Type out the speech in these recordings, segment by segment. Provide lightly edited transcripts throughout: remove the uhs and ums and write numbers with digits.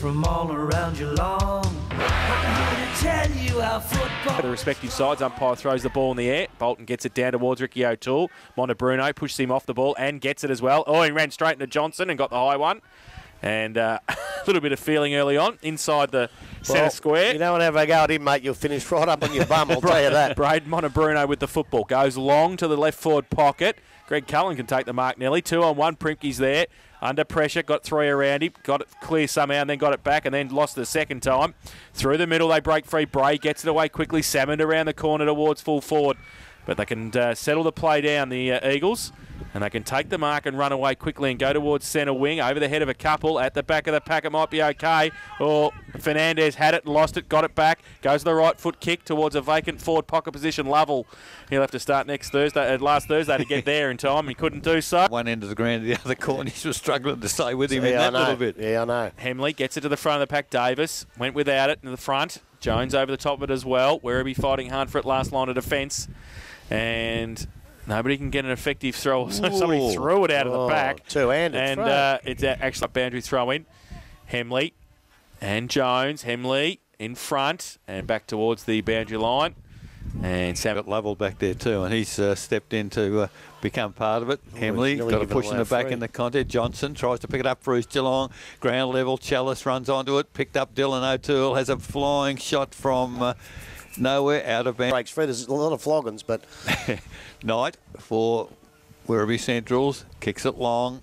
from all around Geelong. I'm here to tell you how football... The respective sides, umpire throws the ball in the air. Bolton gets it down towards Ricky O'Toole. Montebruno pushes him off the ball and gets it as well. Oh, he ran straight into Johnson and got the high one. And a little bit of feeling early on inside the centre square. You don't want to have a go at him, mate. You'll finish right up on your bum, I'll tell you that. Braden Montebruno with the football. Goes long to the left forward pocket. Greg Cullen can take the mark nearly. 2-on-1. Primke's there. Under pressure. Got 3 around him. Got it clear somehow and then got it back and then lost it the second time. Through the middle they break free. Bray gets it away quickly. Salmond around the corner towards full forward. But they can settle the play down, the Eagles. And they can take the mark and run away quickly and go towards centre wing. Over the head of a couple. At the back of the pack, it might be okay. Or Fernandez had it, lost it, got it back. Goes to the right foot kick towards a vacant forward pocket position. Lovell. He'll have to start last Thursday to get there in time. He couldn't do so. One end of the ground, the other corners were struggling to stay with him in that little bit. Yeah, I know. Hemley gets it to the front of the pack. Davis went without it in the front. Jones over the top of it as well. Werribee fighting hard for it last line of defence. And... nobody can get an effective throw. Somebody threw it out of the back. Two-handed and it's actually a boundary throw in. Hemley and Jones. Hemley in front and back towards the boundary line. And Sam got Lovell back there too, and he's stepped in to become part of it. Hemley got a push in the back in the contest. Johnson tries to pick it up for East Geelong. Ground level. Chalice runs onto it. Picked up Dylan O'Toole. Has a flying shot from... nowhere out of bounds. Breaks free. There's a lot of floggings, but... Knight for Werribee Centrals. Kicks it long.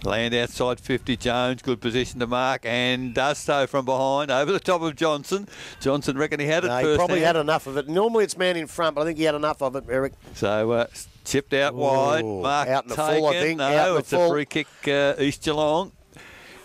Land outside 50. Jones, good position to mark, and does so from behind over the top of Johnson. Johnson reckon he had it first. He probably had enough of it. Normally it's man in front, but I think he had enough of it, Eric. So chipped out wide. Mark out in the taken. full, I think. No, it's a free kick, East Geelong.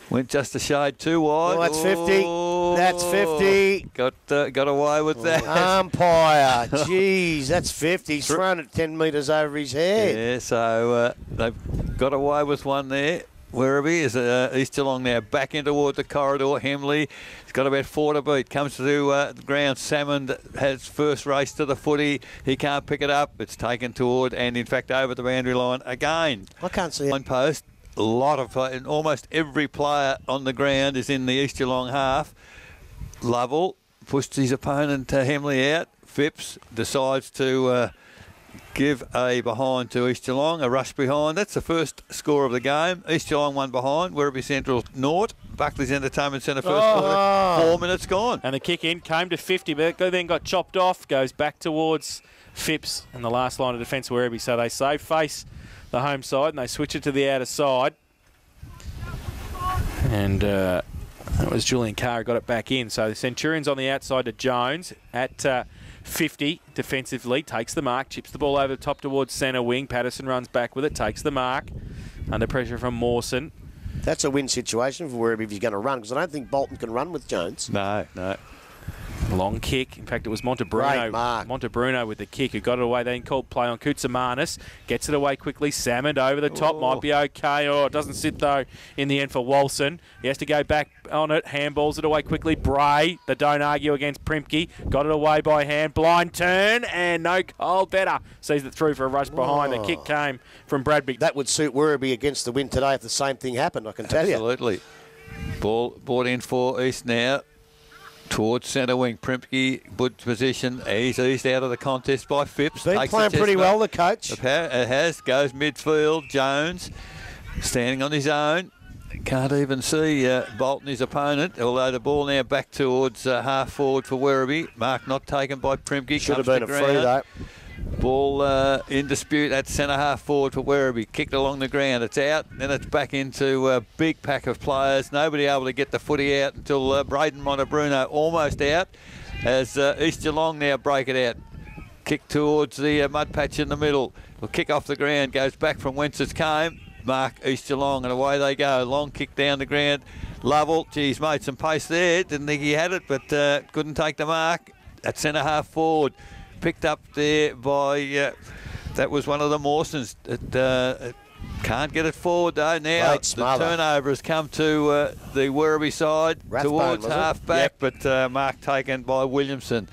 Went just a shade too wide. Oh, that's 50. That's 50. Got away with that. Umpire. Jeez, that's 50. He's thrown it 10 metres over his head. Yeah, so they've got away with one there. Werribee is East Geelong now back in toward the corridor. Hemley, he's got about 4 to beat. Comes to the ground. Salmond has first race to the footy. He can't pick it up. It's taken toward and, in fact, over the boundary line again. I can't see it. Line post. A lot of almost every player on the ground is in the East Geelong half. Lovell pushed his opponent Hemley out. Phipps decides to give a behind to East Geelong, a rush behind. That's the first score of the game. East Geelong 1 behind. Werribee Central 0. Buckley's Entertainment Centre first quarter. 4 minutes gone. And the kick in came to 50, but then got chopped off. Goes back towards Phipps and the last line of defence Werribee. So they save face the home side and they switch it to the outer side. And that was Julian Carr who got it back in. So the Centurions on the outside to Jones at 50 defensively. Takes the mark, chips the ball over the top towards centre wing. Patterson runs back with it, takes the mark. Under pressure from Mawson. That's a win situation for Werribee if he's going to run, because I don't think Bolton can run with Jones. No. Long kick. In fact, it was Montebruno with the kick who got it away. Then called play on Koutsamanis. Gets it away quickly. Salmond over the top. Might be okay. Oh, it doesn't sit, though, in the end for Walson. He has to go back on it. Handballs it away quickly. Bray, the don't argue against Primke. Got it away by hand. Blind turn. And no Cole better. Sees it through for a rush behind. The kick came from Bradby. That would suit Werribee against the win today if the same thing happened, I can tell you. Absolutely. Ball brought in for East now. Towards centre wing, Primke, good position. He's eased out of the contest by Phipps. Been playing pretty well, the coach. It has. Goes midfield. Jones standing on his own. Can't even see Bolton, his opponent. Although the ball now back towards half forward for Werribee. Mark not taken by Primke. Should have been a free, though. Ball in dispute at centre half forward for Werribee. Kicked along the ground. It's out. Then it's back into a big pack of players. Nobody able to get the footy out until Braden Montebruno almost out. As East Geelong now break it out. Kick towards the mud patch in the middle. Will kick off the ground. Goes back from whence it came. Mark East Geelong, and away they go. Long kick down the ground. Lovell, geez, made some pace there. Didn't think he had it, but couldn't take the mark. At centre half forward. Picked up there by, that was one of the Mawsons. Can't get it forward though. Now the turnover has come to the Werribee side towards half back, but mark taken by Williamson.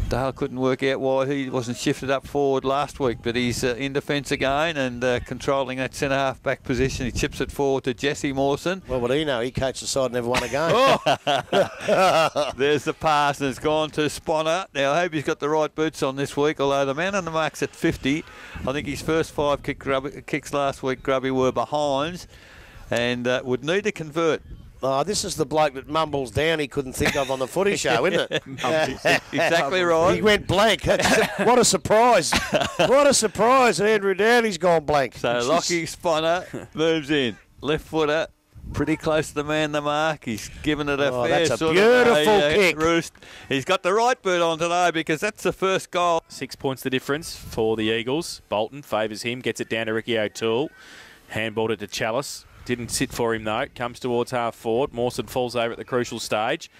Dale couldn't work out why he wasn't shifted up forward last week, but he's in defence again and controlling that centre half back position. He chips it forward to Jesse Mawson. Well, what do you know? He coached the side and never won a game. There's the pass, and it's gone to Sponner. Now, I hope he's got the right boots on this week, although the man on the mark's at 50. I think his first 5 kicks last week, Grubby, were behinds and would need to convert. Oh, this is the bloke that mumbles down he couldn't think of on the footy show, isn't it? Exactly right. He went blank. What a surprise. What a surprise. Andrew Downey's gone blank. So Lockie Sponner moves in. Left footer, pretty close to the man the mark. He's given it a fair that's a sort beautiful of kick. roost. He's got the right boot on today because that's the first goal. 6 points the difference for the Eagles. Bolton favours him, gets it down to Ricky O'Toole. Handballed it to Chalice. Didn't sit for him, though. Comes towards half forward. Mawson falls over at the crucial stage.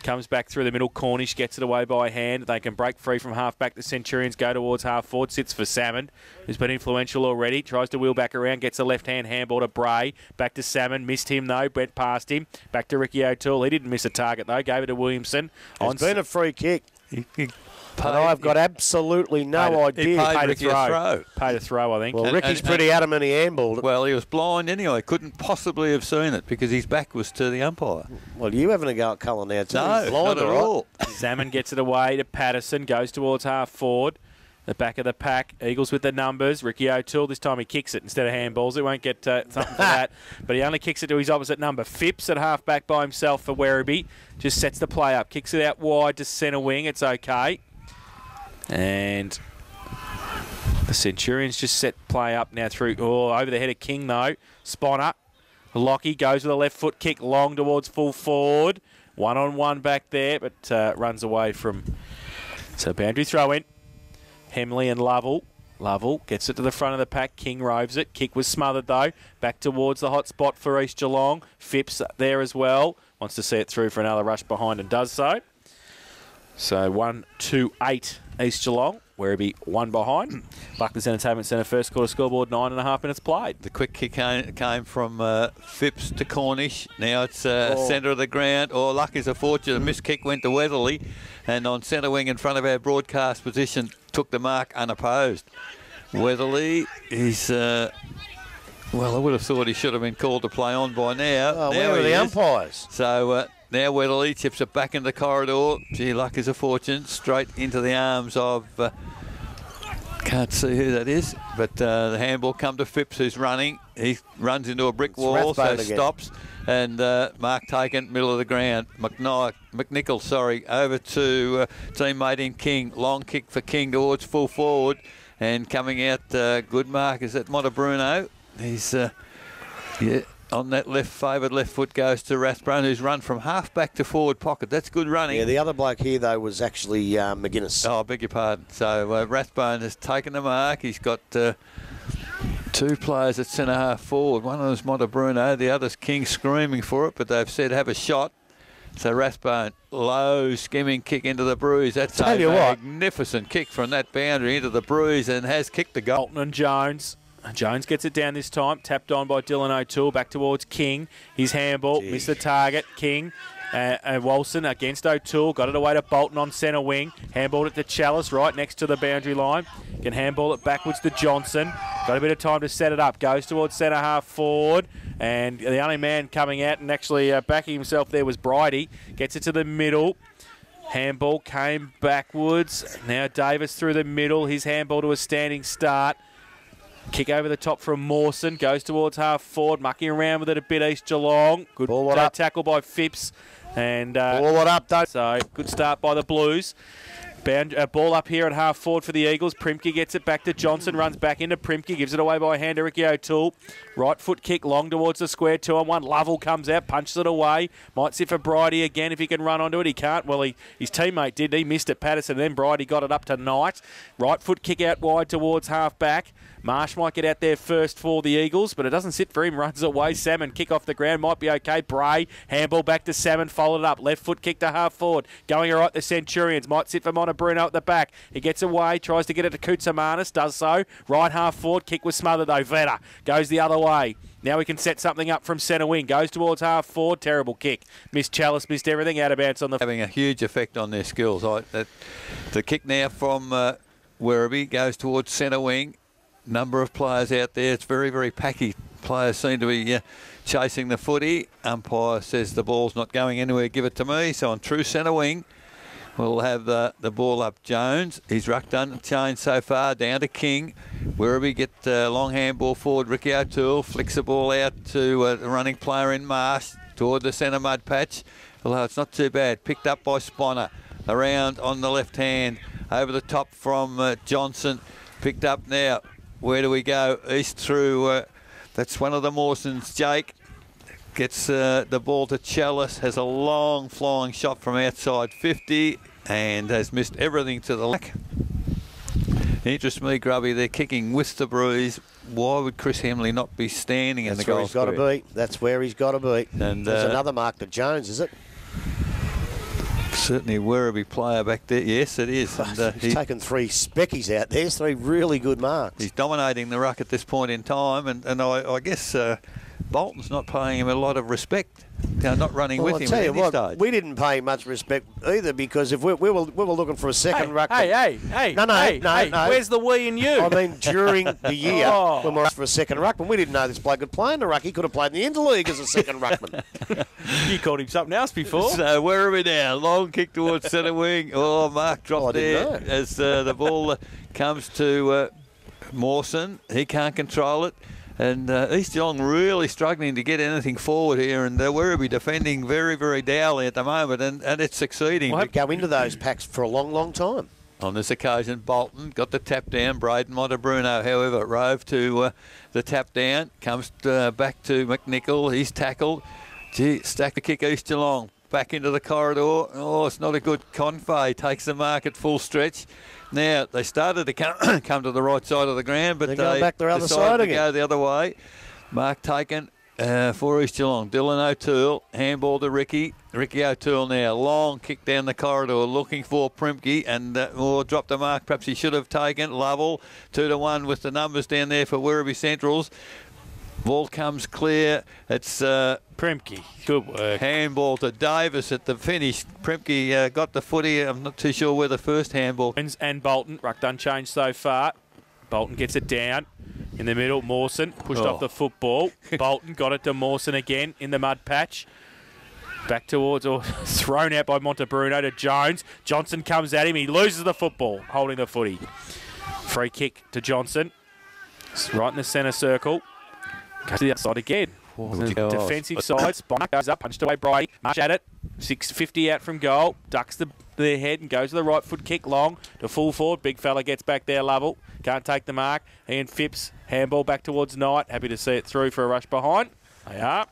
Comes back through the middle. Cornish gets it away by hand. They can break free from half back. The Centurions go towards half forward. Sits for Salmon, who's been influential already. Tries to wheel back around. Gets a left-hand handball to Bray. Back to Salmon. Missed him, though. Went past him. Back to Ricky O'Toole. He didn't miss a target, though. Gave it to Williamson. It's been a free kick. But I've got absolutely no idea. Paid Ricky a throw. Paid a throw, I think. Well, Ricky's pretty adamant he handballed it. Well, he was blind anyway. Couldn't possibly have seen it because his back was to the umpire. Well, you having a go at Cullen now too? No, He's blind, not at all. Salmon gets it away to Patterson. Goes towards half forward. The back of the pack. Eagles with the numbers. Ricky O'Toole, this time he kicks it instead of handballs. He won't get something for that. But he only kicks it to his opposite number. Phipps at half back by himself for Werribee. Just sets the play up. Kicks it out wide to centre wing. It's okay. And the Centurions just set play up now through. Oh, over the head of King, though. Sponner. Lockie goes with a left foot kick long towards full forward. 1-on-1 back there, but runs away from. So boundary throw in. Hemley and Lovell. Lovell gets it to the front of the pack. King roves it. Kick was smothered, though. Back towards the hot spot for East Geelong. Phipps there as well. Wants to see it through for another rush behind and does so. So 1-2-8 East Geelong. Werribee 1 behind. Buckley's Entertainment Centre first quarter scoreboard, 9.5 minutes played. The quick kick came from Phipps to Cornish. Now it's centre of the ground. Oh, luck is a fortune. A missed kick went to Weatherly. And on centre wing in front of our broadcast position, took the mark unopposed. Weatherly is... well, I would have thought he should have been called to play on by now. Oh, now where are the is. umpires? So... now Weatherly chips it back in the corridor. Gee, luck is a fortune. Straight into the arms of... can't see who that is. But the handball come to Phipps, who's running. He runs into a brick wall, so stops. And mark taken, middle of the ground. McNichol, over to teammate in King. Long kick for King towards full forward. And coming out, good mark is at Montabruno. He's... yeah. On that favoured left foot goes to Rathbone, who's run from half back to forward pocket. That's good running. Yeah, the other bloke here, though, was actually McGuinness. Oh, I beg your pardon. So Rathbone has taken the mark. He's got 2 players at centre half forward. One of them's Montabruno, the other's King screaming for it, but they've said have a shot. So Rathbone, low skimming kick into the bruise. That's a magnificent kick from that boundary into the bruise and has kicked the goal. Bolton and Jones. Jones gets it down this time. Tapped on by Dylan O'Toole. Back towards King. His handball. Missed the target. King. Wilson against O'Toole. Got it away to Bolton on centre wing. Handballed it to Chalice right next to the boundary line. Can handball it backwards to Johnson. Got a bit of time to set it up. Goes towards centre half forward. And the only man coming out and actually backing himself there was Bridie. Gets it to the middle. Handball came backwards. Now Davis through the middle. His handball to a standing start. Kick over the top from Mawson. Goes towards half forward. Mucking around with it a bit, East Geelong. Good tackle by Phipps. And so good start by the Blues. Ball up here at half forward for the Eagles. Primke gets it back to Johnson. Runs back into Primke. Gives it away by hand to Ricky O'Toole. Right foot kick long towards the square. 2-on-1. Lovell comes out. Punches it away. Might sit for Bridie again if he can run onto it. He can't. Well, his teammate did. He missed it, Patterson. Then Bridie got it up to Knight. Right foot kick out wide towards half back. Marsh might get out there first for the Eagles, but it doesn't sit for him. Runs away. Salmon kick off the ground. Might be okay. Bray. Handball back to Salmon. Followed up. Left foot kick to half forward. Going all right, the Centurions. Might sit for Montebruno at the back. He gets away. Tries to get it to Koutsamanis. Does so. Right half forward. Kick was smothered though. Veta goes the other way. Now we can set something up from centre wing. Goes towards half forward. Terrible kick. Missed Chalice. Missed everything. Out of bounds on the... Having a huge effect on their skills. The kick now from Werribee goes towards centre wing. Number of players out there. It's very, very packy. Players seem to be chasing the footy. Umpire says the ball's not going anywhere. Give it to me. So on true centre wing, we'll have the ball up. Jones. He's rucked unchanged so far. Down to King. Werribee get long handball forward. Ricky O'Toole flicks the ball out to the running player in Marsh toward the centre mud patch. Although it's not too bad. Picked up by Sponner. Around on the left hand. Over the top from Johnson. Picked up now. Where do we go? East through. That's one of the Mawsons. Jake gets the ball to Chalice. Has a long flying shot from outside 50 and has missed everything to the left. Interests me, Grubby. They're kicking with the breeze. Why would Chris Hemley not be standing in the goal square? That's where he's got to be. That's where he's got to be. And there's another mark to Jones, is it? Certainly Werribee player back there. Yes, it is. And, he's taken 3 speckies out. There's 3 really good marks. He's dominating the ruck at this point in time, and I guess Bolton's not paying him a lot of respect. Not running with him at any stage. We didn't pay him much respect either, because if we were looking for a second ruck. Hey, no. Where's the we and you? I mean, during the year when we were for a second ruckman, we didn't know this bloke could play in the ruck. He could have played in the interleague as a second ruckman. You called him something else before. So where are we now? Long kick towards centre wing. Oh, Mark dropped there as the ball comes to Mawson. He can't control it. And East Geelong really struggling to get anything forward here, and Werribee defending very, very dourly at the moment, and it's succeeding. We'll go into those packs for a long, long time. On this occasion, Bolton got the tap down. Braden Montebruno, however, rove to the tap down. Comes back to McNichol. He's tackled. Gee, stack the kick East Geelong. Back into the corridor. Oh, it's not a good Confe. Takes the mark at full stretch. Now, they started to come to the right side of the ground, but they back their other side to again. Go the other way. Mark taken for East Geelong. Dylan O'Toole, handball to Ricky. Ricky O'Toole now, long kick down the corridor, looking for Primke, and dropped the mark. Perhaps he should have taken. Lovell, 2-1 with the numbers down there for Werribee Centrals. Ball comes clear. It's Primke. Good work. Handball to Davis at the finish. Primke got the footy. I'm not too sure where the first handball. And Bolton. Ruck unchanged so far. Bolton gets it down in the middle. Mawson pushed off the football. Bolton got it to Mawson again in the mud patch. Back towards, or thrown out by Montebruno to Jones. Johnson comes at him. He loses the football, holding the footy. Free kick to Johnson. It's right in the centre circle. Goes to the outside again. Defensive side. Sponner goes up, punched away Brady. Marsh at it. 6:50 out from goal. Ducks the head and goes to the right foot kick long to full forward. Big fella gets back there, Lovell. Can't take the mark. Ian Phipps, handball back towards Knight. Happy to see it through for a rush behind. They are.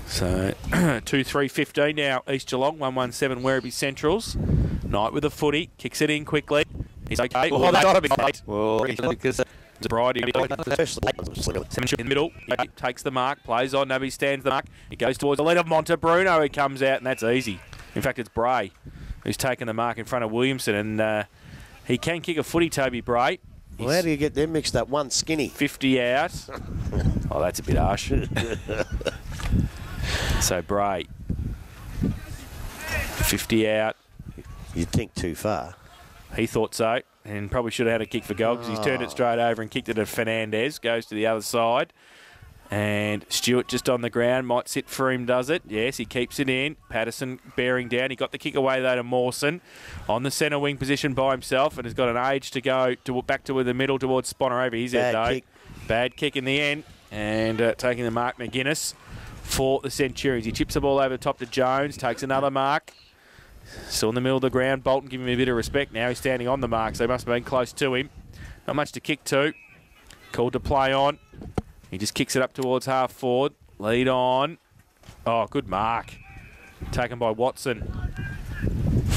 So 2-3-15 now. East Geelong 1-1-7 Werribee Centrals. Knight with a footy. Kicks it in quickly. He's okay. Oh, that's got to be late. Well, because Brady in the middle, he takes the mark, plays on, Nubby stands the mark, he goes towards the lead of Montebruno, who comes out, and that's easy. In fact, it's Bray who's taken the mark in front of Williamson, and he can kick a footy, Toby Bray. Well, how do you get them mixed up? One skinny. 50 out. Oh, that's a bit harsh. So Bray, 50 out. You'd think too far. He thought so, and probably should have had a kick for goal because he's turned it straight over and kicked it at Fernandez. Goes to the other side. And Stewart just on the ground. Might sit for him, does it? Yes, he keeps it in. Patterson bearing down. He got the kick away, though, to Mawson. On the centre wing position by himself and has got an age to go back to the middle towards Sponner over his head, though. Kick. Bad kick in the end. And taking the mark, McGuinness for the Centurions. He chips the ball over the top to Jones. Takes another mark. Still in the middle of the ground. Bolton giving him a bit of respect. Now he's standing on the mark, so he must have been close to him. Not much to kick to. Called to play on. He just kicks it up towards half forward. Lead on. Oh, good mark. Taken by Watson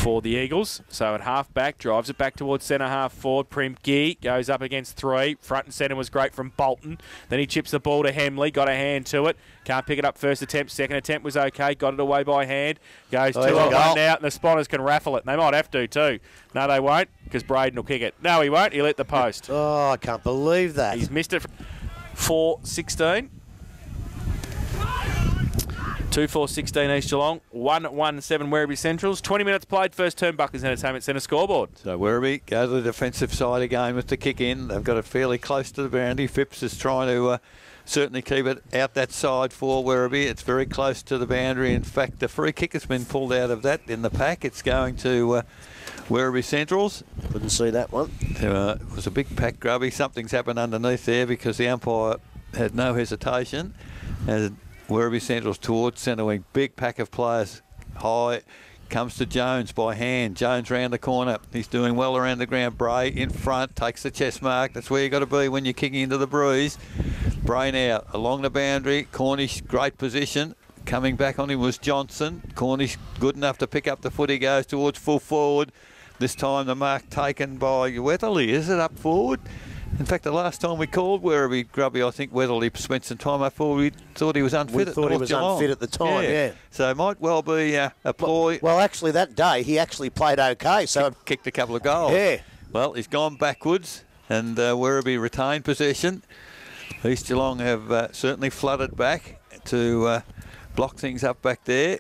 for the Eagles. So at half back, drives it back towards centre half forward. Primke goes up against 3. Front and centre was great from Bolton. Then he chips the ball to Hemley. Got a hand to it. Can't pick it up first attempt. Second attempt was okay. Got it away by hand. Goes 2 on 1 now, and the Spotters can raffle it. And they might have to too. No, they won't, because Braden will kick it. No, he won't. He'll hit the post. Oh, I can't believe that. He's missed it. 4-16. 2-4-16 East Geelong. 1-1-7 Werribee Centrals. 20 minutes played. First term Buckley's Entertainment Centre scoreboard. So Werribee go to the defensive side again with the kick in. They've got it fairly close to the boundary. Phipps is trying to certainly keep it out that side for Werribee. It's very close to the boundary. In fact, the free kick has been pulled out of that in the pack. It's going to Werribee Centrals. Couldn't see that one. It was a big pack, Grubby. Something's happened underneath there because the umpire had no hesitation. As Werribee Centrals towards centre wing. Big pack of players. High. Comes to Jones by hand. Jones round the corner. He's doing well around the ground. Bray in front. Takes the chest mark. That's where you got to be when you're kicking into the breeze. Bray now along the boundary. Cornish, great position. Coming back on him was Johnson. Cornish good enough to pick up the foot. He goes towards full forward. This time the mark taken by Weatherly. Is it up forward? In fact, the last time we called Werribee, Grubby, I think Weatherly spent some time up forward. We thought he was unfit. We thought he was unfit at the time, yeah. So it might well be a ploy. Well, actually, that day, he actually played okay. So kicked a couple of goals. Yeah. Well, he's gone backwards, and Werribee retained possession. East Geelong have certainly flooded back to block things up back there.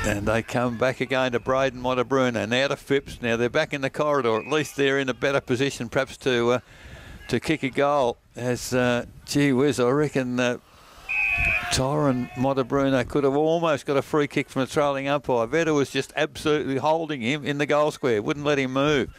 And they come back again to Braden Montebruna. Now to Phipps. Now they're back in the corridor. At least they're in a better position perhaps to kick a goal. As, gee whiz, I reckon Tyron Montebruna could have almost got a free kick from a trailing umpire. Vedder was just absolutely holding him in the goal square. Wouldn't let him move.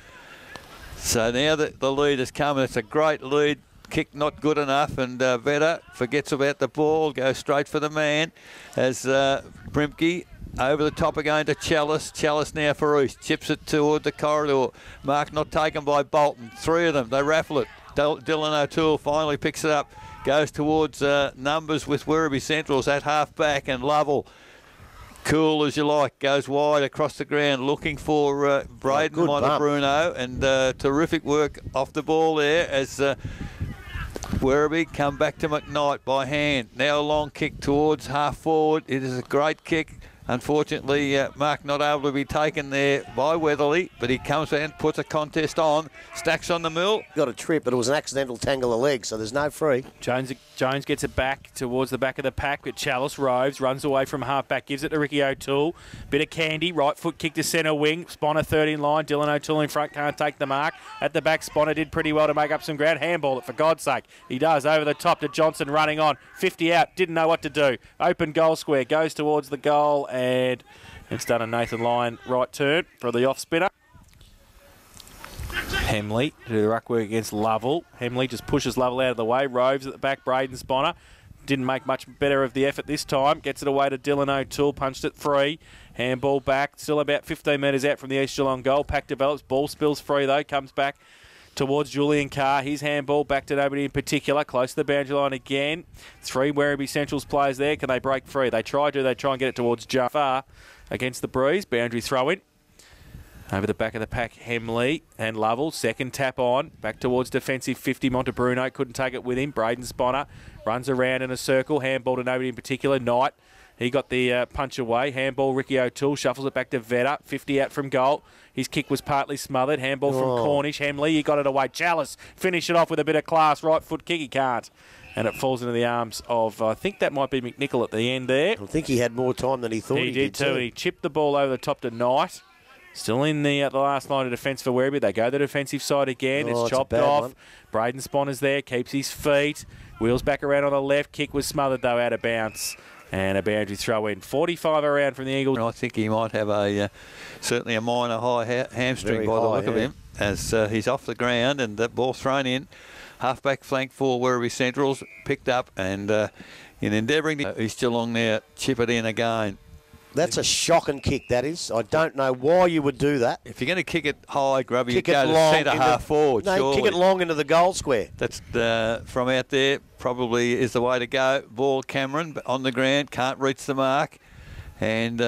So now that the lead has come, and it's a great lead. Kick not good enough, and Vedder forgets about the ball, goes straight for the man as Primke over the top again to Chalice. Chalice now for East, chips it toward the corridor. Mark not taken by Bolton. 3 of them, they raffle it. Dylan O'Toole finally picks it up, goes towards numbers with Werribee Centrals at half back, and Lovell, cool as you like, goes wide across the ground looking for Braden Montebruna, and terrific work off the ball there as Werribee come back to McKnight by hand. Now a long kick towards half forward. It is a great kick. Unfortunately, Mark not able to be taken there by Weatherly, but he comes and puts a contest on. Stacks on the mill. Got a trip, but it was an accidental tangle of legs, so there's no free. Jones gets it back towards the back of the pack, but Chalice roves, runs away from half-back, gives it to Ricky O'Toole. Bit of candy, right foot kick to centre wing. Sponner third in line. Dylan O'Toole in front, can't take the mark. At the back, Sponner did pretty well to make up some ground. Handball it, for God's sake. He does, over the top to Johnson, running on. 50 out, didn't know what to do. Open goal square, goes towards the goal, and it's done a Nathan Lyon right turn for the off-spinner. Hemley to do the ruck work against Lovell. Hemley just pushes Lovell out of the way. Roves at the back, Braden Sponner. Didn't make much better of the effort this time. Gets it away to Dylan O'Toole. Punched it free. Handball back. Still about 15 metres out from the East Geelong goal. Pack develops. Ball spills free though. Comes back towards Julian Carr. His handball back to nobody in particular. Close to the boundary line again. 3 Werribee Centrals players there. Can they break free? They try and get it towards Jafar against the breeze. Boundary throw in. Over the back of the pack, Hemley and Lovell. Second tap on. Back towards defensive 50. Montebruno couldn't take it with him. Braden Sponner runs around in a circle. Handball to nobody in particular. Knight. He got the punch away. Handball, Ricky O'Toole. Shuffles it back to Vedder. 50 out from goal. His kick was partly smothered. Handball from Cornish. Hemley, he got it away. Chalice, finish it off with a bit of class. Right foot kick, he can't. And it falls into the arms of, I think that might be McNichol at the end there. I think he had more time than he thought he did too. He chipped the ball over the top to Knight. Still in the last line of defence for Werribee. They go the defensive side again. It's chopped off. One. Braden Sponner's there. Keeps his feet. Wheels back around on the left. Kick was smothered, though, out of bounds. And a boundary throw in. 45 around from the Eagles. I think he might have certainly a minor high hamstring by the look of him. As he's off the ground and that ball thrown in. Half-back flank for Werribee Centrals. Picked up and in endeavouring to East Geelong now chip it in again. That's a shocking kick, that is. I don't know why you would do that. If you're going to kick it high, Grubby, you go to centre half forward, no, kick it long into the goal square. That's from out there, probably is the way to go. Ball Cameron on the ground, can't reach the mark. And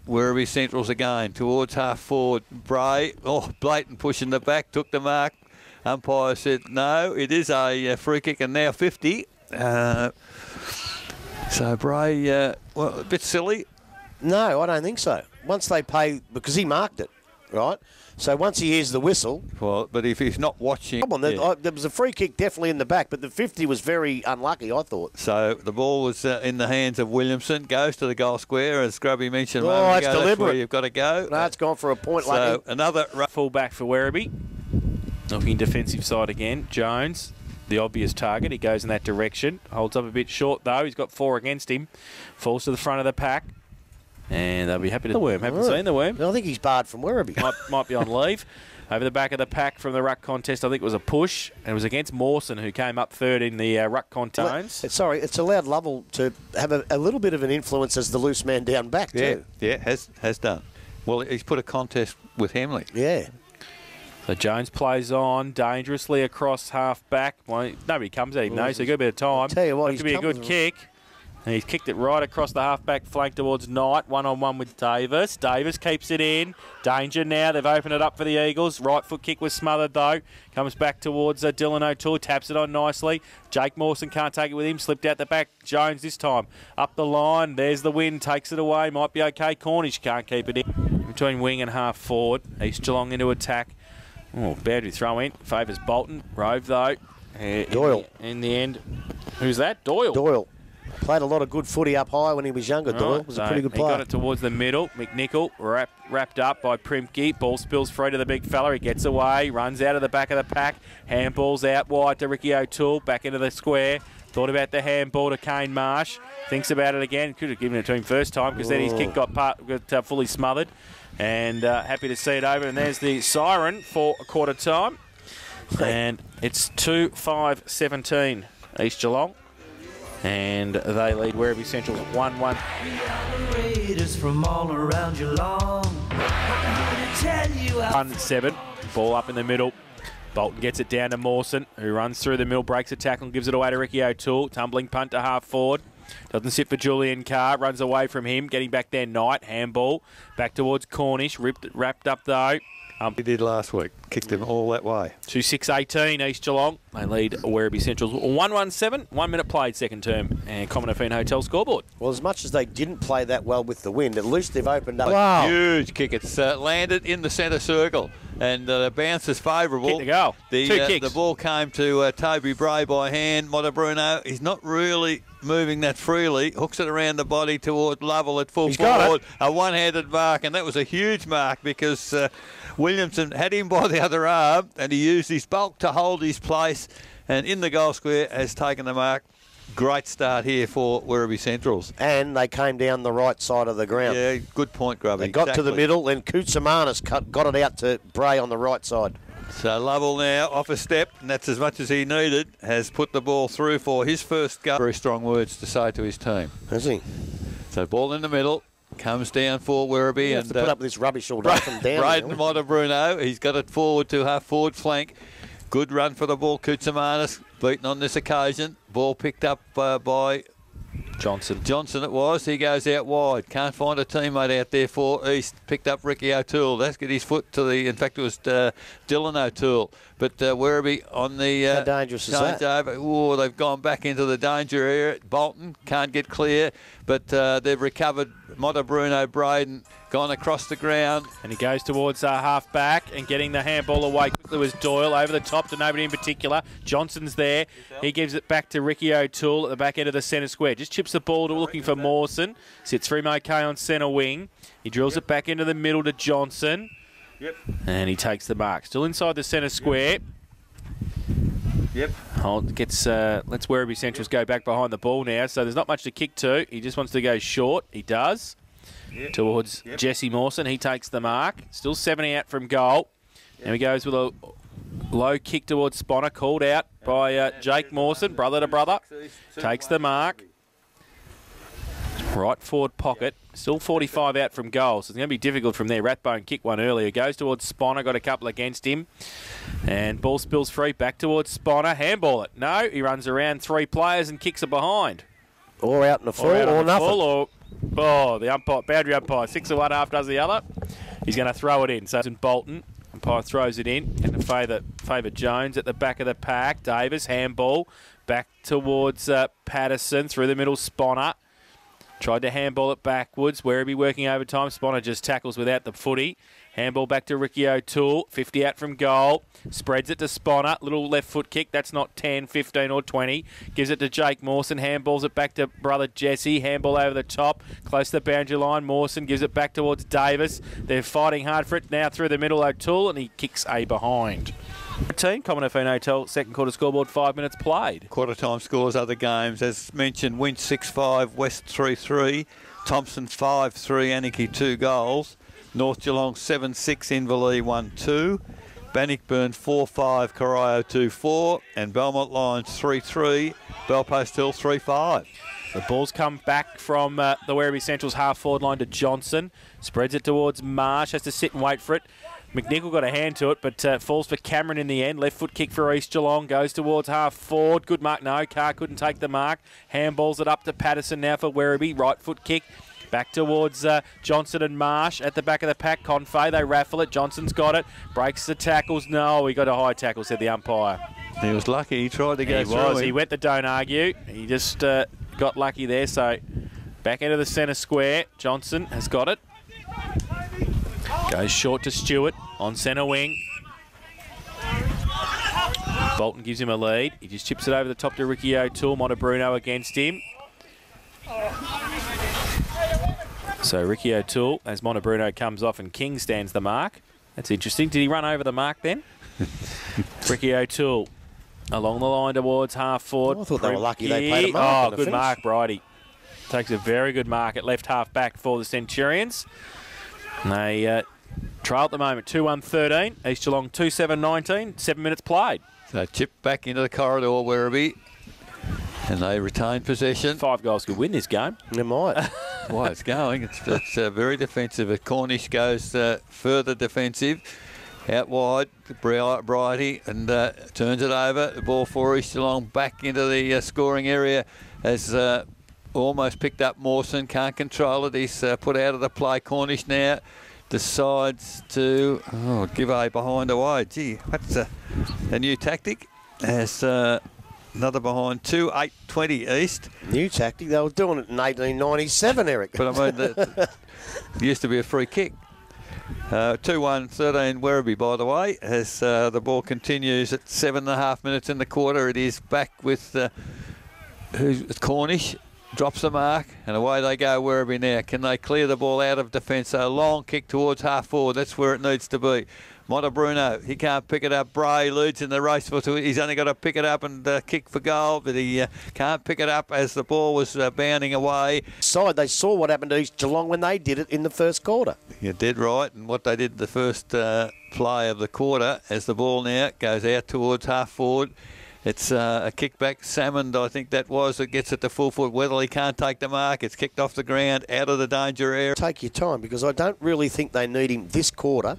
Werribee Centrals again towards half forward. Bray, blatant push in the back, took the mark. Umpire said no, it is a free kick, and now 50. So Bray, a bit silly. No, I don't think so. Once they pay, because he marked it, right? So once he hears the whistle... Well, but if he's not watching... Come on, there was a free kick definitely in the back, but the 50 was very unlucky, I thought. So the ball was in the hands of Williamson, goes to the goal square, as Grubby mentioned a moment that's ago. deliberate. That's where you've got to go. No, it's gone for a point. So another... Full back for Werribee. Looking defensive side again. Jones, the obvious target. He goes in that direction. Holds up a bit short, though. He's got 4 against him. Falls to the front of the pack. And they'll be happy to... The Worm. Haven't seen the Worm. I think he's barred from Werribee. Might be on leave. Over the back of the pack from the ruck contest, I think it was a push. And it was against Mawson, who came up third in the ruck contest. Sorry, it's allowed Lovell to have a little bit of an influence as the loose man down back, too. Yeah, has done. Well, he's put a contest with Hamley. Yeah. So Jones plays on dangerously across half back. Well, nobody comes at him, though, so he's got a bit of time. Tell you what, it could be a good kick. And he's kicked it right across the half-back flank towards Knight, one-on-one with Davis. Davis keeps it in. Danger now. They've opened it up for the Eagles. Right foot kick was smothered, though. Comes back towards Dylan O'Toole. Taps it on nicely. Jake Mawson can't take it with him. Slipped out the back. Jones this time. Up the line. There's the win. Takes it away. Might be okay. Cornish can't keep it in. Between wing and half forward. East Geelong into attack. Oh, bad throw in. Favours Bolton. Rove, though. Doyle. In the end. Who's that? Doyle. Doyle. Played a lot of good footy up high when he was younger, Doyle. Was a pretty good player. He got it towards the middle. McNichol wrapped up by Primke. Ball spills free to the big fella. He gets away. Runs out of the back of the pack. Handballs out wide to Ricky O'Toole. Back into the square. Thought about the handball to Kane Marsh. Thinks about it again. Could have given it to him first time because then his kick got fully smothered. And happy to see it over. And there's the siren for a quarter time. And it's 2-5-17 East Geelong. And they lead Werribee Centrals 1-1. Raiders from all around Geelong. 1-7. Ball up in the middle. Bolton gets it down to Mawson, who runs through the middle, breaks a tackle and gives it away to Ricky O'Toole. Tumbling punt to half forward. Doesn't sit for Julian Carr. Runs away from him. Getting back there, Knight. Handball. Back towards Cornish. Wrapped up, though. He did last week. Kicked him all that way. 2-6-18 East Geelong. They lead Werribee Centrals 1-1-7. 1 minute played second term. And Commonwealth Hotel scoreboard. Well, as much as they didn't play that well with the wind, at least they've opened up. Wow. Huge kick. It's landed in the centre circle. And the bounce is favourable. Kick to go. Two kicks. The ball came to Toby Bray by hand. Bruno, he's not really moving that freely. Hooks it around the body toward Lovell at full forward. A one-handed mark. And that was a huge mark because... Williamson had him by the other arm and he used his bulk to hold his place and in the goal square has taken the mark. Great start here for Werribee Centrals. And they came down the right side of the ground. Yeah, good point, Grubby. They got to the middle and Koutsamanis got it out to Bray on the right side. So Lovell now off a step, and that's as much as he needed, has put the ball through for his first goal. Very strong words to say to his team. Has he? So ball in the middle. Comes down for Werribee. You have to put up with this rubbish all day from down. Braden Bruno. He's got it forward to half forward flank. Good run for the ball. Koutsamanis beaten on this occasion. Ball picked up by Johnson. It was. He goes out wide. Can't find a teammate out there for East. Picked up Ricky O'Toole. That's got his foot to the... In fact, it was Dylan O'Toole. But Werribee on the... How dangerous is that? Oh, they've gone back into the danger area. Bolton can't get clear. But they've recovered Bruno Braden. Gone across the ground. And he goes towards half back and getting the handball away quickly was Doyle over the top to nobody in particular. Johnson's there. He gives it back to Ricky O'Toole at the back end of the centre square. Just chips the ball to looking for Mawson. Sits for him okay on centre wing. He drills it back into the middle to Johnson. Yep. And he takes the mark. Still inside the centre square. Yep. Lets Werribee Centrals go back behind the ball now. So there's not much to kick to. He just wants to go short. He does. Towards Jesse Mawson. He takes the mark. Still 70 out from goal. And he goes with a low kick towards Sponner. Called out by Jake Mawson, brother to brother. Takes the mark. Right forward pocket. Still 45 out from goal. So it's going to be difficult from there. Rathbone kicked one earlier. Goes towards Sponner. Got a couple against him. And ball spills free. Back towards Sponner. Handball it. No. He runs around 3 players and kicks it behind. Or out in the full or nothing. Oh, the umpire, boundary umpire, 6 of one, half does the other. He's going to throw it in. So it's in Bolton. Umpire throws it in. And to favour Jones at the back of the pack. Davis, handball. Back towards Patterson. Through the middle, Sponner. Tried to handball it backwards. Werribee working overtime. Sponner just tackles without the footy. Handball back to Ricky O'Toole. 50 out from goal. Spreads it to Sponner. Little left foot kick. That's not 10, 15 or 20. Gives it to Jake Mawson. Handballs it back to brother Jesse. Handball over the top. Close to the boundary line. Mawson gives it back towards Davis. They're fighting hard for it now through the middle. O'Toole, and he kicks a behind. Team, Common FM Hotel, second quarter scoreboard, 5 minutes played. Quarter time scores, other games. As mentioned, Winch 6-5, West 3-3, Thompson 5-3, Anarchy 2 goals, North Geelong 7-6, Inverleigh 1-2, Bannockburn 4-5, Corio 2-4, and Belmont Lions 3-3, Bellpost Hill 3-5. The ball's come back from the Werribee Central's half-forward line to Johnson. Spreads it towards Marsh, has to sit and wait for it. McNichol got a hand to it, but falls for Cameron in the end. Left foot kick for East Geelong. Goes towards half forward. Good mark. No, Carr couldn't take the mark. Handballs it up to Patterson now for Werribee. Right foot kick. Back towards Johnson and Marsh at the back of the pack. Confe, they raffle it. Johnson's got it. Breaks the tackles. No, he got a high tackle, said the umpire. He was lucky. He tried to go through. He was. He went the don't argue. He just got lucky there. So back into the centre square. Johnson has got it. Goes short to Stewart on centre wing. Bolton gives him a lead. He just chips it over the top to Ricky O'Toole. Montabruno against him. So Ricky O'Toole, as Montabruno comes off and King stands the mark. That's interesting. Did he run over the mark then? Ricky O'Toole along the line towards half forward. I thought they were lucky they played a mark. Oh, good mark, Bridie. Takes a very good mark at left half back for the Centurions. And they trail at the moment, 2-1-13. East Geelong 2-7-19. 7 minutes played. So chip back into the corridor, Werribee. And they retain possession. 5 goals could win this game. They might. Why it's going. It's very defensive. Cornish goes further defensive. Out wide, Bridie, and turns it over. The ball for East Geelong back into the scoring area as almost picked up Mawson. Can't control it. He's put out of the play. Cornish now decides to give a behind away. Gee, what's a new tactic? As another behind 2-8-20 East. New tactic. They were doing it in 1897, Eric. But I mean, it used to be a free kick. 2-1-13 Werribee, by the way, as the ball continues at 7.5 minutes in the quarter. It is back with Cornish. Drops the mark, and away they go, Werribee now. Can they clear the ball out of defence? So long kick towards half forward. That's where it needs to be. Montabruno, he can't pick it up. Bray leads in the race for two. He's only got to pick it up and kick for goal, but he can't pick it up as the ball was bounding away. They saw what happened to East Geelong when they did it in the first quarter. You're dead right, and what they did the first play of the quarter as the ball now goes out towards half forward. It's a kickback. Salmond, I think that was, that gets it to full foot. Weatherly can't take the mark. It's kicked off the ground, out of the danger area. Take your time, because I don't really think they need him this quarter.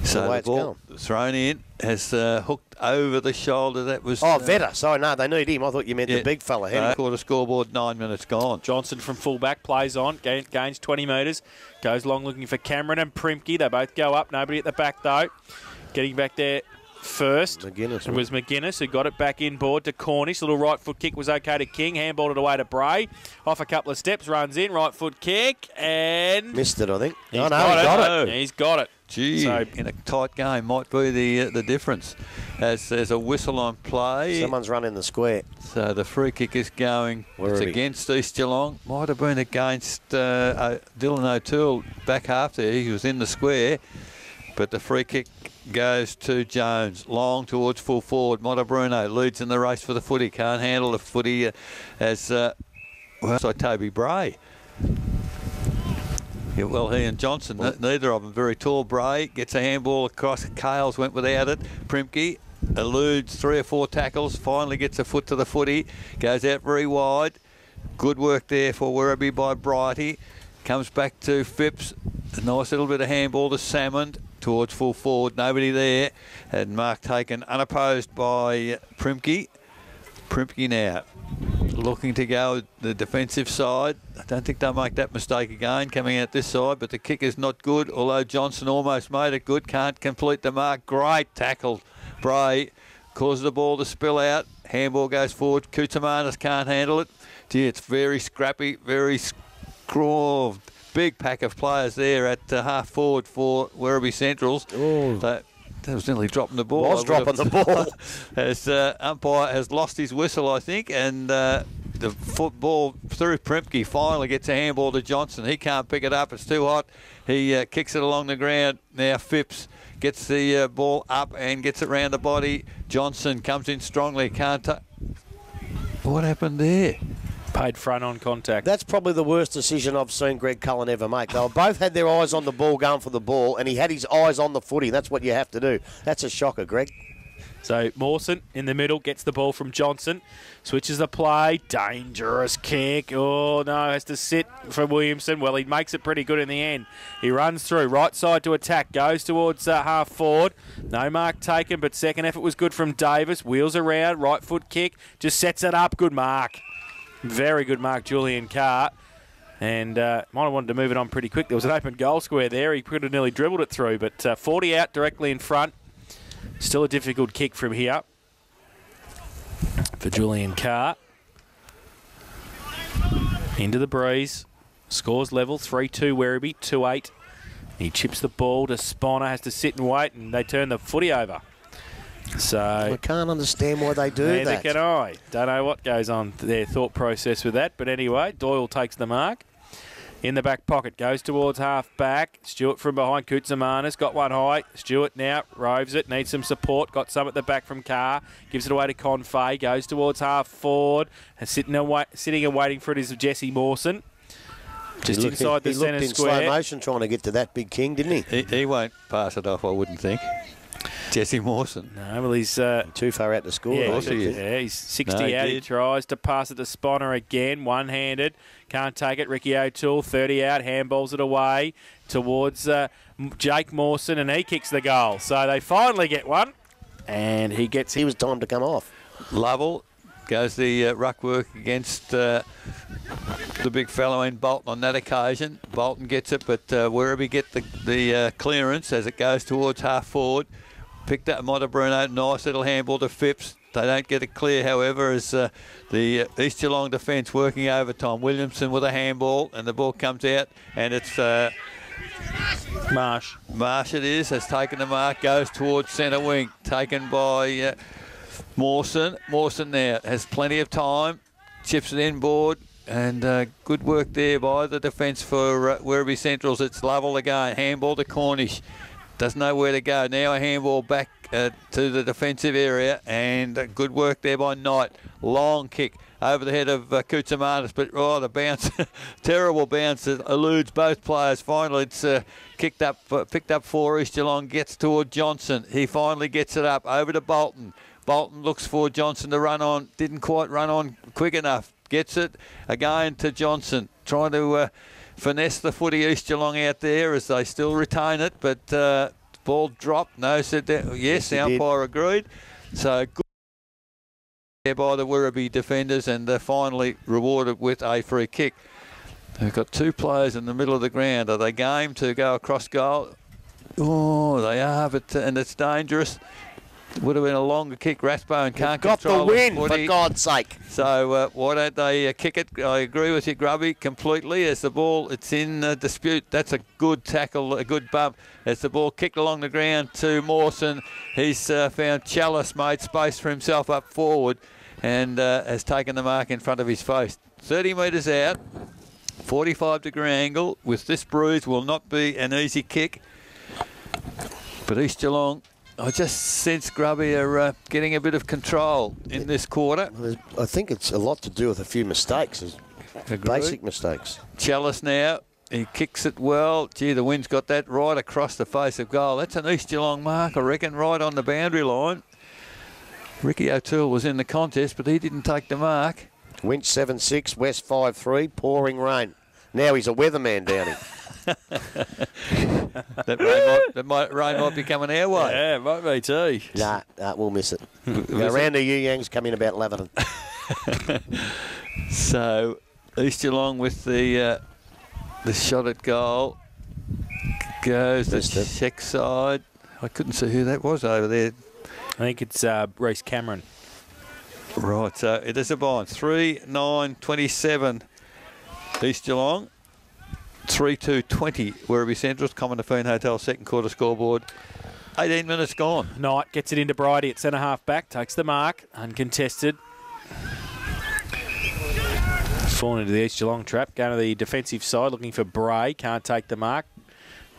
So the ball thrown in has hooked over the shoulder. That was... Vetter. Sorry, no, they need him. I thought you meant the big fella. Quarter scoreboard, 9 minutes gone. Johnson from fullback plays on, gains 20 metres, goes long looking for Cameron and Primke. They both go up. Nobody at the back, though. Getting back there first. It was McGuinness who got it back inboard to Cornish. Little right foot kick was okay to King. Handballed it away to Bray. Off a couple of steps, runs in. Right foot kick and... missed it, I think. He got it. He's got it. Gee, so, in a tight game might be the difference. As there's a whistle on play. Someone's running the square. So the free kick is going. It's against East Geelong. Might have been against Dylan O'Toole back half there. He was in the square. But the free kick goes to Jones. Long towards full forward. Montabruno leads in the race for the footy. Can't handle the footy as Toby Bray. Yeah, well, he and Johnson, neither of them very tall. Bray gets a handball across. Cales went without it. Primke eludes 3 or 4 tackles. Finally gets a foot to the footy. Goes out very wide. Good work there for Werribee by Bridie. Comes back to Phipps. A nice little bit of handball to Salmond towards full forward. Nobody there. And mark taken unopposed by Primke. Primke now. looking to go the defensive side. I don't think they'll make that mistake again coming out this side, but the kick is not good, although Johnson almost made it good. Can't complete the mark. Great tackle, Bray. Causes the ball to spill out. Handball goes forward. Koutsamanis can't handle it. Gee, it's very scrappy, very scrawled. Big pack of players there at half forward for Werribee Centrals. Oh. That was nearly dropping the ball. Was dropping the ball. As umpire has lost his whistle, I think, and the football through Prempke finally gets a handball to Johnson. He can't pick it up. It's too hot. He kicks it along the ground. Now Phipps gets the ball up and gets it round the body. Johnson comes in strongly. Can't. What happened there? Paid front on contact. That's probably the worst decision I've seen Greg Cullen ever make. They both had their eyes on the ball going for the ball, and he had his eyes on the footy. That's what you have to do. That's a shocker, Greg. So Mawson in the middle gets the ball from Johnson. Switches the play. Dangerous kick. Oh, no, has to sit for Williamson. Well, he makes it pretty good in the end. He runs through. Right side to attack. Goes towards half forward. No mark taken, but second effort was good from Davis. Wheels around. Right foot kick. Just sets it up. Good mark. Very good mark, Julian Carr. And might have wanted to move it on pretty quick. There was an open goal square there. He could have nearly dribbled it through, but 40 out directly in front. Still a difficult kick from here for Julian Carr. Into the breeze. Scores level, 3-2 Werribee, 2-8. He chips the ball to Sponner, has to sit and wait, and they turn the footy over. So I can't understand why they do neither that. can I. Don't know what goes on their thought process with that. But anyway, Doyle takes the mark. In the back pocket, goes towards half back. Stewart from behind. Koutsamanis got one high. Stewart now roves it. Needs some support. Got some at the back from Carr. Gives it away to Confey. Goes towards half forward. And sitting and waiting for it is Jesse Mawson. Just inside the centre square. He looked in slow motion trying to get to that big king, didn't he? He won't pass it off, I wouldn't think. Jesse Mawson. No, well, he's too far out to score. Yeah, though. he's 60 out. He tries to pass it to Sponner again, one-handed. Can't take it. Ricky O'Toole, 30 out, handballs it away towards Jake Mawson, and he kicks the goal. So they finally get one, and he was time to come off. Lovell goes the ruck work against the big fellow in Bolton on that occasion. Bolton gets it, but Werribee get the clearance as it goes towards half forward. Picked up Bruno, nice little handball to Phipps. They don't get it clear, however, as the East Geelong defence working overtime. Williamson with a handball, and the ball comes out, and it's Marsh. Marsh it is, has taken the mark, goes towards centre wing, taken by Mawson. Mawson now has plenty of time, chips it inboard, and good work there by the defence for Werribee Centrals. It's Lovell again, handball to Cornish. Doesn't know where to go. Now a handball back to the defensive area, and good work there by Knight. Long kick over the head of Koutsamanis, but the bounce, terrible bounce that eludes both players. Finally, it's picked up for East Geelong, gets toward Johnson. He finally gets it up over to Bolton. Bolton looks for Johnson to run on, didn't quite run on quick enough. Gets it again to Johnson, trying to finesse the footy East Geelong out there as they still retain it, but ball dropped. No, said that. Yes, the umpire agreed. So good there by the Werribee defenders, and they're finally rewarded with a free kick. They've got two players in the middle of the ground. Are they game to go across goal? Oh, they are, but and it's dangerous. Would have been a longer kick. Rathbone can't control the win, footy. for God's sake. So why don't they kick it? I agree with you, Grubby, completely. As the ball, it's in dispute. That's a good tackle, a good bump. As the ball kicked along the ground to Mawson, he's found Chalice, made space for himself up forward, and has taken the mark in front of his face. 30 metres out, 45-degree angle. With this bruise, will not be an easy kick. But East Geelong, I just sense Grubby are getting a bit of control in this quarter. I think it's a lot to do with a few mistakes, basic mistakes. Chalice now, he kicks it well. Gee, the wind's got that right across the face of goal. That's an East Geelong mark, I reckon, right on the boundary line. Ricky O'Toole was in the contest, but he didn't take the mark. Winch 7-6, West 5-3, pouring rain. Now he's a weatherman, Downie. that rain might be coming our way. Yeah, it might be too. Nah, we'll miss it. Go round to Yu Yang's, come in about 11. So East Geelong with the shot at goal. Goes the check side. I couldn't see who that was over there. I think it's Reece Cameron. Right, so it is a bind. 3-9-27 East Geelong. 3-2-20 Werribee Central's Common Hotel second quarter scoreboard. 18 minutes gone. Knight gets it into Bridie at centre half back, takes the mark, uncontested. Falling into the East Geelong trap, going to the defensive side, looking for Bray, can't take the mark.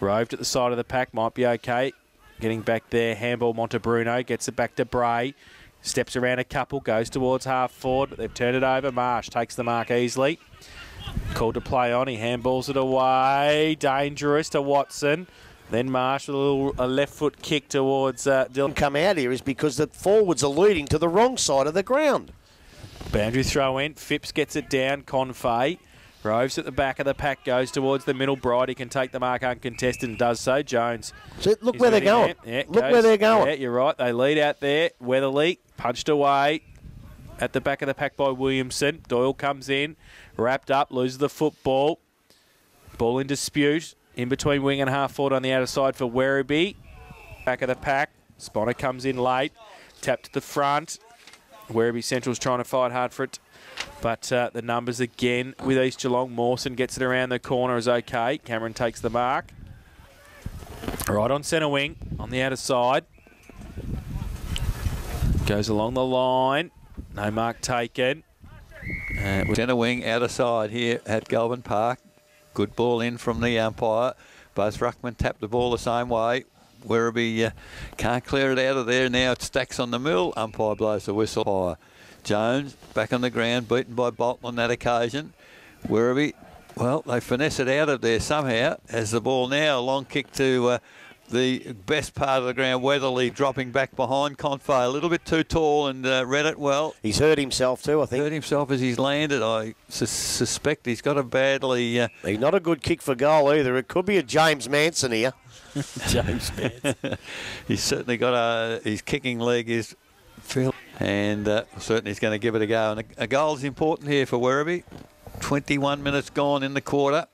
Roved at the side of the pack, might be okay. Getting back there, handball Montebruno, gets it back to Bray. Steps around a couple, goes towards half forward. They've turned it over. Marsh takes the mark easily. Called to play on. He handballs it away. Dangerous to Watson. Then Marsh with a left foot kick towards Dylan. Come out here is because the forwards are leading to the wrong side of the ground. Boundary throw in. Phipps gets it down. Confey. Roves at the back of the pack, goes towards the middle. Bridie can take the mark uncontested and does so. Jones. So look where they're going. Yeah, look where they're going. Yeah, you're right. They lead out there. Weatherly punched away at the back of the pack by Williamson. Doyle comes in, wrapped up, loses the football. Ball in dispute. In between wing and half forward on the outer side for Werribee. Back of the pack. Sponner comes in late. Tap to the front. Werribee Central's trying to fight hard for it. But the numbers again with East Geelong. Mawson gets it around the corner is okay. Cameron takes the mark. Right on centre wing on the outer side. Goes along the line. No mark taken. Centre wing, outer side here at Galvin Park. Good ball in from the umpire. Both ruckmen tapped the ball the same way. Werribee can't clear it out of there. Now it stacks on the mill. Umpire blows the whistle higher. Jones back on the ground, beaten by Bolton on that occasion. Werribee, well, they finesse it out of there somehow. As the ball now, a long kick to the best part of the ground. Weatherly dropping back behind. Confey a little bit too tall and read it well. He's hurt himself too, I think. Hurt himself as he's landed. I suspect he's got a badly... He's not a good kick for goal either. It could be a James Manson here. James Manson. He's certainly got his kicking leg is... And certainly he's going to give it a go. And a goal is important here for Werribee. 21 minutes gone in the quarter.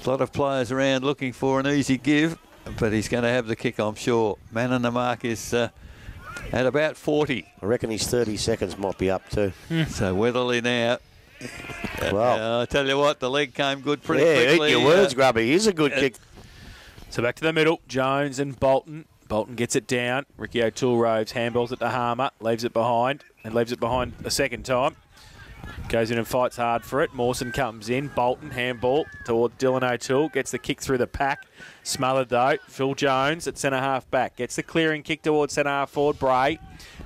A lot of players around looking for an easy give, but he's going to have the kick, I'm sure. Man on the mark is at about 40. I reckon his 30 seconds might be up too. So Weatherly now. Well, I tell you what, the leg came good pretty quickly. Eat your words, Grubby. Here's a good kick. So back to the middle. Jones and Bolton. Bolton gets it down. Ricky O'Toole roves, handballs it to Harmer, leaves it behind, and leaves it behind a second time. Goes in and fights hard for it. Mawson comes in. Bolton, handball toward Dylan O'Toole. Gets the kick through the pack. Smothered though. Phil Jones at centre half back. Gets the clearing kick towards centre half forward. Bray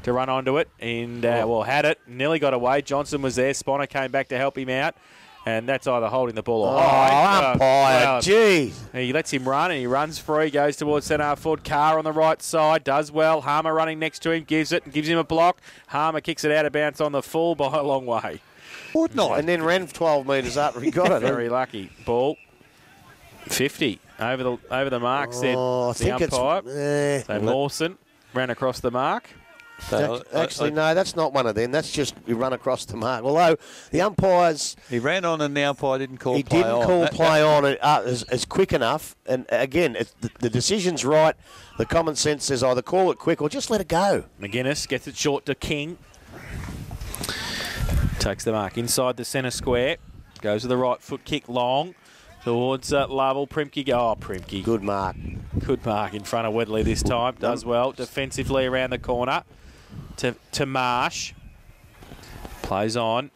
to run onto it. And, had it. Nearly got away. Johnson was there. Sponner came back to help him out. And that's either holding the ball or high. Umpire, jeez. He lets him run, and he runs free, goes towards centre half forward. Carr on the right side, does well. Harmer running next to him, gives it, and gives him a block. Harmer kicks it out of bounds on the full by a long way. And then ran 12 metres up and he got it. Very lucky. Ball 50 over the mark, said I the think umpire. So Mawson ran across the mark. Actually, no, that's not one of them. That's just we run across the mark. Although the umpires... He ran on and the umpire didn't call play on. He didn't call play on as quick enough. And again, the decision's right. The common sense says either call it quick or just let it go. McGuinness gets it short to King. Takes the mark inside the centre square. Goes with the right foot kick long towards Lovell. Primke. Primke. Good mark. Good mark in front of Wedley this time. Does well defensively around the corner. To Marsh. Plays on.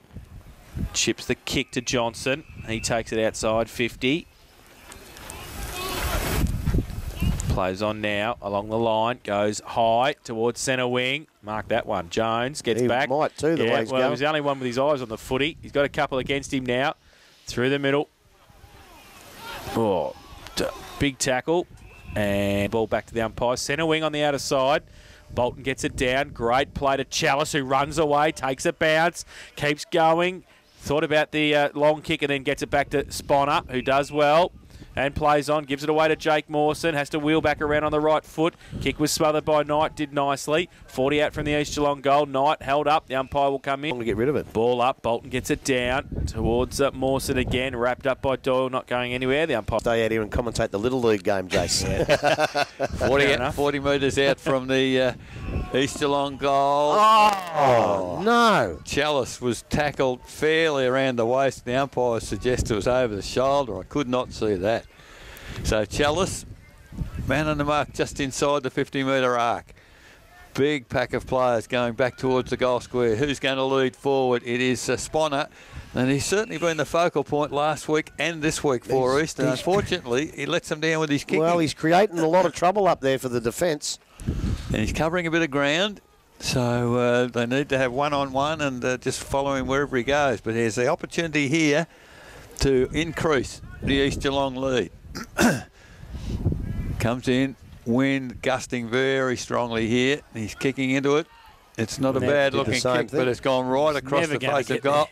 Chips the kick to Johnson. He takes it outside 50. Plays on now along the line. Goes high towards centre wing. Mark that one. Jones gets back. He might too, the way he's going. He was the only one with his eyes on the footy. He's got a couple against him now. Through the middle. Big tackle. And ball back to the umpire. Centre wing on the outer side. Bolton gets it down. Great play to Chalice, who runs away, takes a bounce, keeps going. Thought about the long kick and then gets it back to Sponner, who does well. and plays on. Gives it away to Jake Mawson. Has to wheel back around on the right foot. Kick was smothered by Knight. Did nicely. 40 out from the East Geelong goal. Knight held up. The umpire will come in. To get rid of it. Ball up. Bolton gets it down towards Mawson again. Wrapped up by Doyle. Not going anywhere. The umpire. Stay out here and commentate the Little League game, Jason. 40 metres out from the East Geelong goal. Oh, no. Chalice was tackled fairly around the waist. The umpire suggested it was over the shoulder. I could not see that. So Chalice, man on the mark just inside the 50-metre arc. Big pack of players going back towards the goal square. Who's going to lead forward? It is Sponner, and he's certainly been the focal point last week and this week for East. And unfortunately, he lets them down with his kicking. Well, he's creating a lot of trouble up there for the defence. And he's covering a bit of ground. So they need to have one-on-one and just follow him wherever he goes. But there's the opportunity here to increase the East Geelong lead. Comes in, wind gusting very strongly here. He's kicking into it. It's not a bad-looking kick, but it's gone right across the face of goal.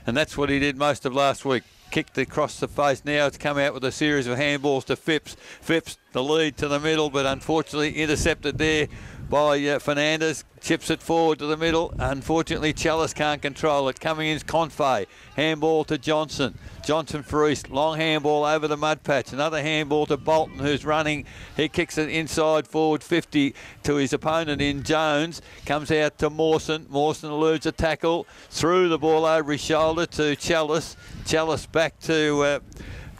And that's what he did most of last week. Kicked across the face. Now it's come out with a series of handballs to Phipps. Phipps, the lead to the middle, but unfortunately intercepted there by Fernandez. Chips it forward to the middle. Unfortunately, Chalice can't control it. Coming in is Confey. Handball to Johnson. Johnson for East. Long handball over the mud patch. Another handball to Bolton, who's running. He kicks it inside forward 50 to his opponent in Jones. Comes out to Mawson. Mawson eludes a tackle. Through the ball over his shoulder to Chalice. Chalice back to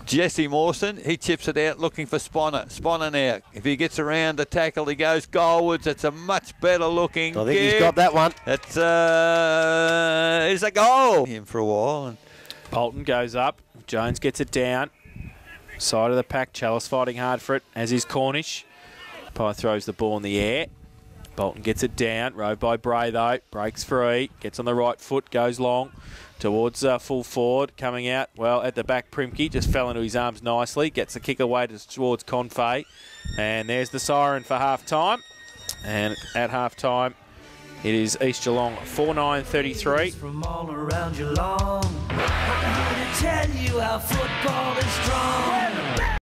Jesse Mawson. He chips it out looking for Sponner. Sponner now. If he gets around the tackle, he goes goalwards. It's a much better looking I think he's got that one. It's a goal. Him for a while. And Bolton goes up. Jones gets it down. Side of the pack. Chalice fighting hard for it, as is Cornish. Pye throws the ball in the air. Bolton gets it down. Rowed by Bray, though. Breaks free. Gets on the right foot. Goes long towards full forward. Coming out, well, at the back, Primke just fell into his arms nicely. Gets the kick away towards Confey. And there's the siren for half-time. And at half-time, it is East Geelong 4-9-33. From all around Geelong, I'm here to tell you how football is strong.